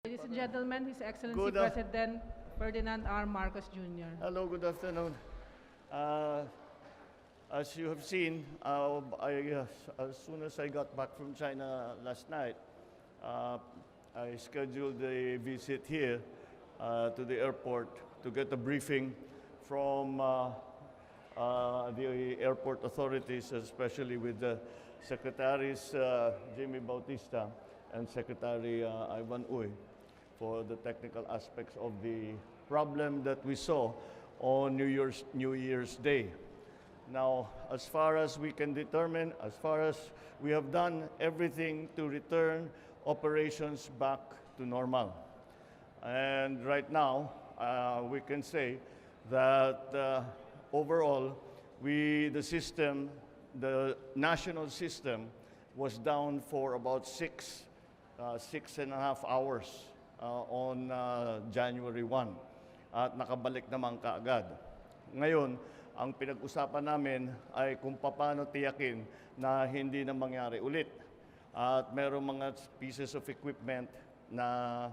Ladies and gentlemen, His Excellency Good President Ferdinand R. Marcos Jr. Hello, good afternoon. Uh, as you have seen, as soon as I got back from China last night, uh, I scheduled a visit here to the airport to get a briefing from the airport authorities, especially with the Secretaries Jimmy Bautista and Secretary Ivan Uy, for the technical aspects of the problem that we saw on New Year's Day. Now, as far as we can determine, as far as we have done everything to return operations back to normal. And right now, we can say that overall, the national system was down for about six and a half hours on January 1 at nakabalik naman kaagad. Ngayon, ang pinag-usapan namin ay kung paano tiyakin na hindi na mangyari ulit. At merong mga pieces of equipment na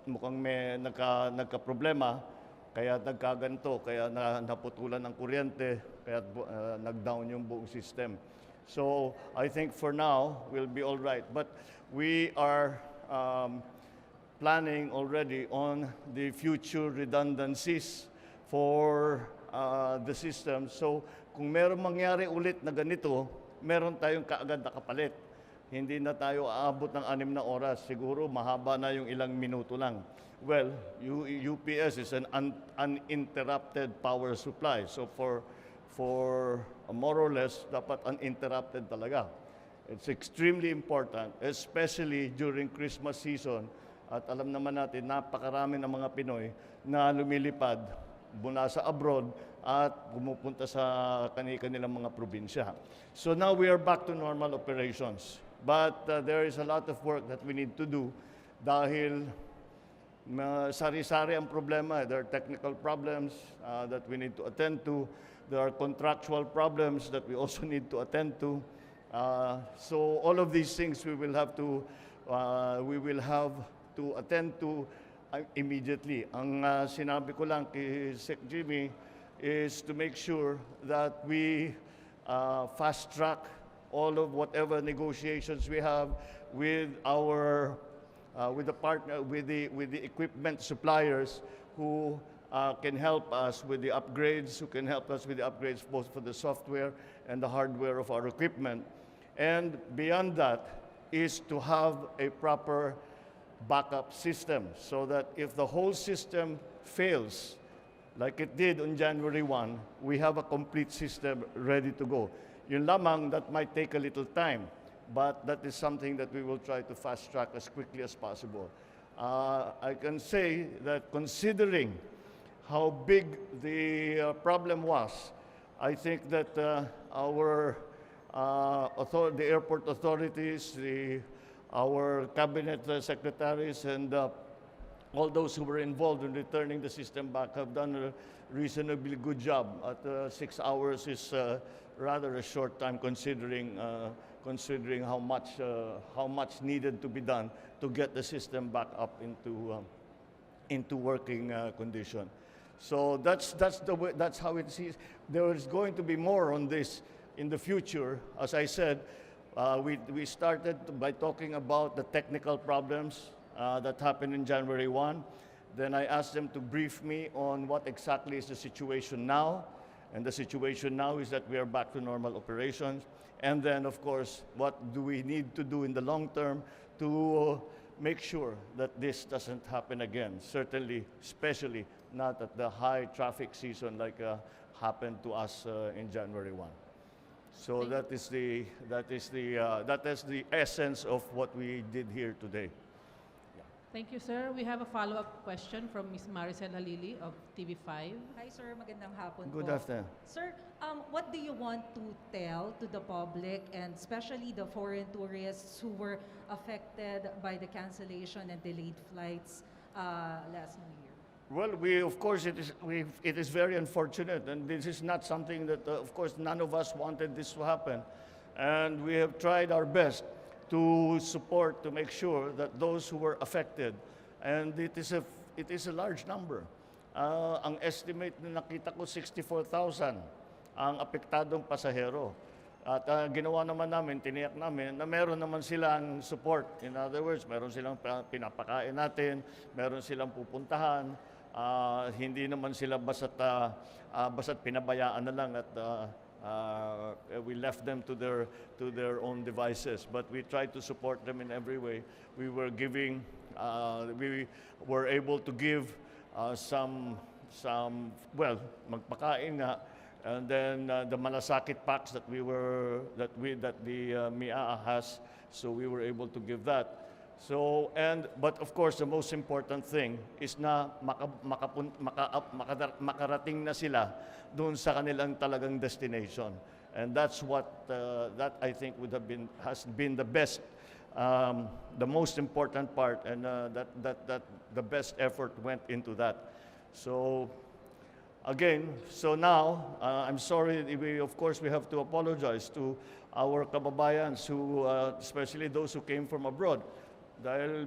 mukhang may nagka-problema, kaya nagkaganto, kaya naputulan ng kuryente, kaya nag-down yung buong system. So I think for now, we'll be all right. But we are planning already on the future redundancies for the system. So kung meron mangyari ulit na ganito, meron tayong kaagad na kapalit. Hindi na tayo aabot ng 6 na oras. Siguro mahaba na yung ilang minuto lang. Well, UPS is an uninterrupted power supply. So for more or less, dapat uninterrupted talaga. It's extremely important, especially during Christmas season. At alam naman natin, napakarami ng mga Pinoy na lumilipad mula sa abroad at pumupunta sa kanilang mga probinsya. So now we are back to normal operations. But there is a lot of work that we need to do dahil sari-sari ang problema. There are technical problems that we need to attend to. There are contractual problems that we also need to attend to. So all of these things we will have to attend to immediately. Ang sinabi ko lang kay Sec Jimmy is to make sure that we fast track all of whatever negotiations we have with our with the equipment suppliers who can help us with the upgrades, both for the software and the hardware of our equipment. And beyond that is to have a proper backup system so that if the whole system fails, like it did on January 1, we have a complete system ready to go. Yun lamang, that might take a little time, but that is something that we will try to fast track as quickly as possible. I can say that considering how big the problem was, I think that the airport authorities, our cabinet secretaries, and all those who were involved in returning the system back have done a reasonably good job. At 6 hours is rather a short time considering how much needed to be done to get the system back up into working condition. So that's how it is. There is going to be more on this in the future. As I said, we started by talking about the technical problems that happened in January 1. Then I asked them to brief me on what exactly is the situation now. And the situation now is that we are back to normal operations. And then, of course, what do we need to do in the long term to make sure that this doesn't happen again? Certainly, especially not at the high traffic season like happened to us in January 1. So that is the essence of what we did here today. Thank you, sir. We have a follow-up question from Ms. Maricel Halili of TV5. Hi, sir. Magandang hapon Good po. afternoon. Sir, what do you want to tell to the public and especially the foreign tourists who were affected by the cancellation and delayed flights last New Year? Well, of course, it is very unfortunate, and this is not something that, of course, none of us wanted this to happen. And we have tried our best to support, to make sure that those who were affected, and it is a large number. Ang estimate na nakita ko, 64,000 ang apektadong pasahero. At ginawa naman namin, tiniyak namin na meron naman silang support. In other words, meron silang pinapakain natin, meron silang pupuntahan, hindi naman sila basta't pinabayaan na lang at we left them to their own devices. But we tried to support them in every way. We were able to give well, magpakain nga. And then the malasakit packs that the MIA has, so we were able to give that. So but of course the most important thing is na makarating na sila doon sa kanilang talagang destination, and that's what that I think has been the best, the most important part, and that the best effort went into that. So. Again, so now, I'm sorry, of course we have to apologize to our kababayans who, especially those who came from abroad, dahil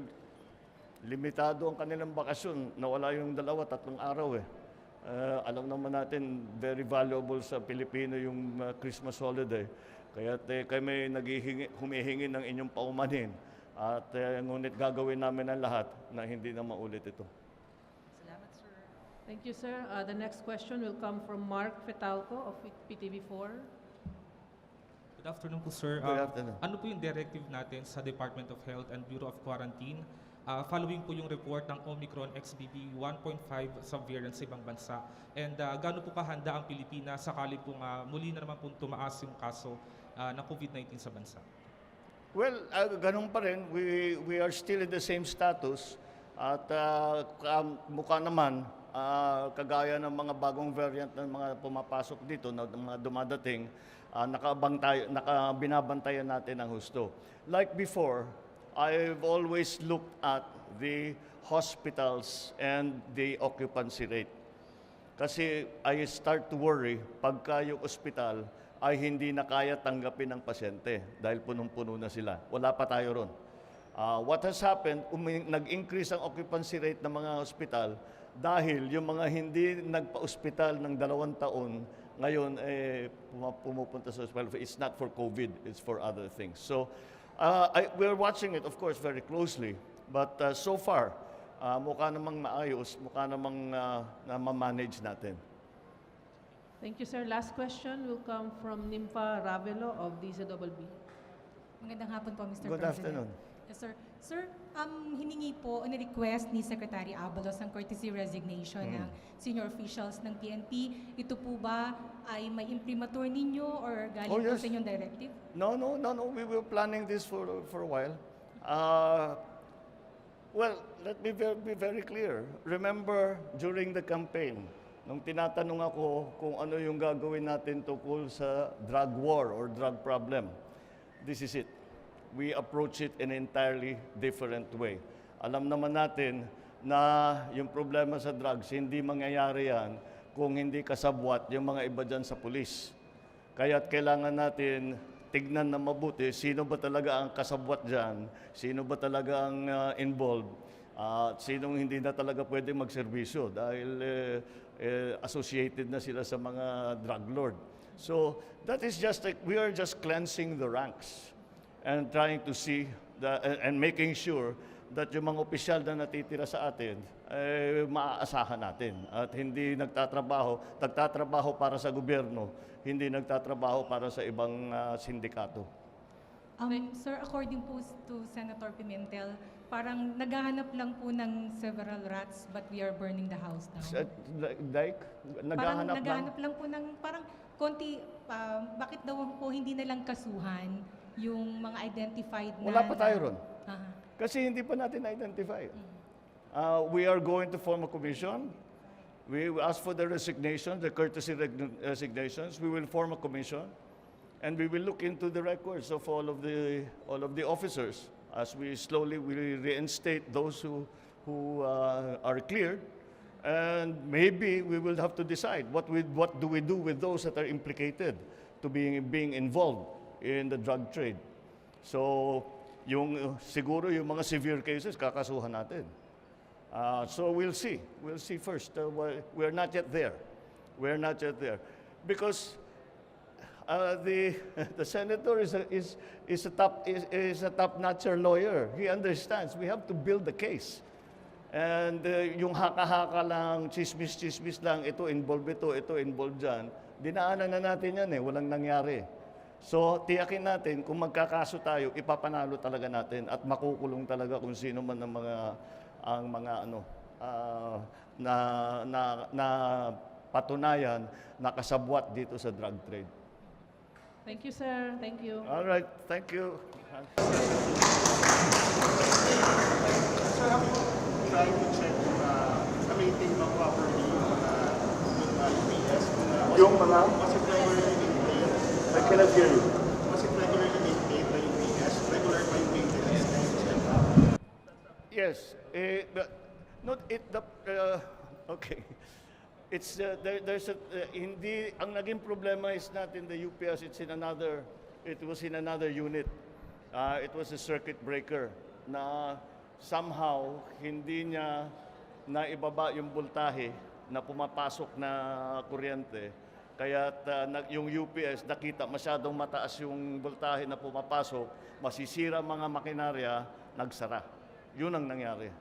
limitado ang kanilang bakasyon, nawala yung 2-3 araw eh. Alam naman natin, very valuable sa Pilipino yung Christmas holiday. Kaya kami humihingi ng inyong paumanhin, at ngunit gagawin namin ang lahat na hindi na maulit ito. Thank you, sir. The next question will come from Mark Fetalco of PTV4. Good afternoon po, sir. Good afternoon. Ano po yung directive natin sa Department of Health and Bureau of Quarantine following po yung report ng Omicron XBB 1.5 subvariant sa ibang bansa? And gaano po kahanda ang Pilipinas sakali pong muli na naman po tumaas yung kaso ng COVID-19 sa bansa? Well, ganun pa rin. We are still in the same status, at mukha naman kagaya ng mga bagong variant ng mga pumapasok dito, na mga dumadating, binabantayan natin ang husto. Like before, I've always looked at the hospitals and the occupancy rate. Kasi I start to worry pagka yung ospital ay hindi na kaya tanggapin ng pasyente dahil punong-puno na sila. Wala pa tayo ron. What has happened, nag-increase ang occupancy rate ng mga hospital dahil yung mga hindi nagpa-ospital ng 2 taon, ngayon pumupunta sa hospital. It's not for COVID, it's for other things. So we're watching it, of course, very closely. But so far, mukha namang maayos, mukha namang na-manage natin. Thank you, sir. Last question will come from Nympha Ravelo of DZBB. Magandang hapon po, Mr. Good President. afternoon. Yes, sir. Sir, hiningi po, ni-request ni Secretary Abalos ang courtesy resignation ng senior officials ng PNP. Ito po ba ay may imprimatur ninyo or galing po yes. sa inyong directive? No. We were planning this for a while. Well, let me be very clear. Remember, during the campaign, nung tinatanong ako kung ano yung gagawin natin tungkol sa drug war or drug problem, this is it. We approach it in an entirely different way. Alam naman natin na yung problema sa drugs, hindi mangyayari yan kung hindi kasabwat yung mga iba dyan sa pulis. Kaya't kailangan natin tignan na mabuti sino ba talaga ang kasabwat dyan, sino ba talaga ang involved, at sinong hindi na talaga pwede magserbisyo dahil associated na sila sa mga drug lord. So that is just we are just cleansing the ranks and trying to see and making sure that yung mga opisyal na natitira sa atin maaasahan natin at hindi nagtatrabaho para sa gobyerno, hindi nagtatrabaho para sa ibang sindikato. Sir, according po to Senator Pimentel, parang naghahanap lang po ng several rats but we are burning the house down. Like, Naghahanap lang po ng parang konti, bakit daw po hindi na lang kasuhan yung mga identified na... Wala pa tayo ron. Aha. Kasi hindi pa natin na-identify. We are going to form a commission. We ask for the resignation, the courtesy resignations. We will form a commission, and we will look into the records of all of the officers as we slowly will reinstate those who are cleared, and maybe we will have to decide what do we do with those that are implicated to being involved in the drug trade. So Siguro yung mga severe cases, kakasuhan natin. So we'll see. We'll see first. We're not yet there. We're not yet there. Because the senator is a top-notcher lawyer. He understands. We have to build the case. And yung haka-haka lang, chismis-chismis lang, ito involved dyan, dinaanan na natin yan walang nangyari. So, tiyakin natin, kung magkakaso tayo, ipapanalo talaga natin at makukulong talaga kung sino man ang mga na patunayan na kasabwat dito sa drug trade. Thank you, sir. Thank you. All right, thank you. Try to check na-maintain ba properly UPS? Yung mga? Was it regularly maintained? I cannot hear you. Was it regularly maintained by UPS? Regular by maintenance? Yes. Okay. It's there's a hindi ang naging problema is not in the UPS. It was in another unit. It was a circuit breaker na somehow hindi niya naibaba yung voltahe na pumapasok na kuryente. Kaya yung UPS nakita masyadong mataas yung voltahe na pumapasok, masisira mga makinarya, nagsara. Yun ang nangyari.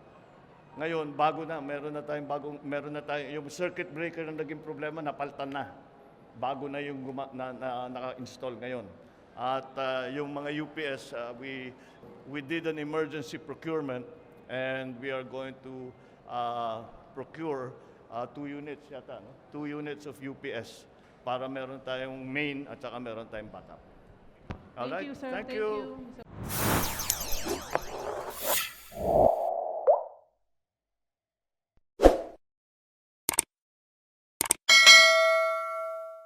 Ngayon, meron na tayong yung circuit breaker na naging problema, napaltan na. Bago na yung naka-install ngayon. At yung mga UPS, we did an emergency procurement and we are going to procure 2 units yata, no? 2 units of UPS para meron tayong main at saka meron tayong backup. Thank you, sir. Thank you.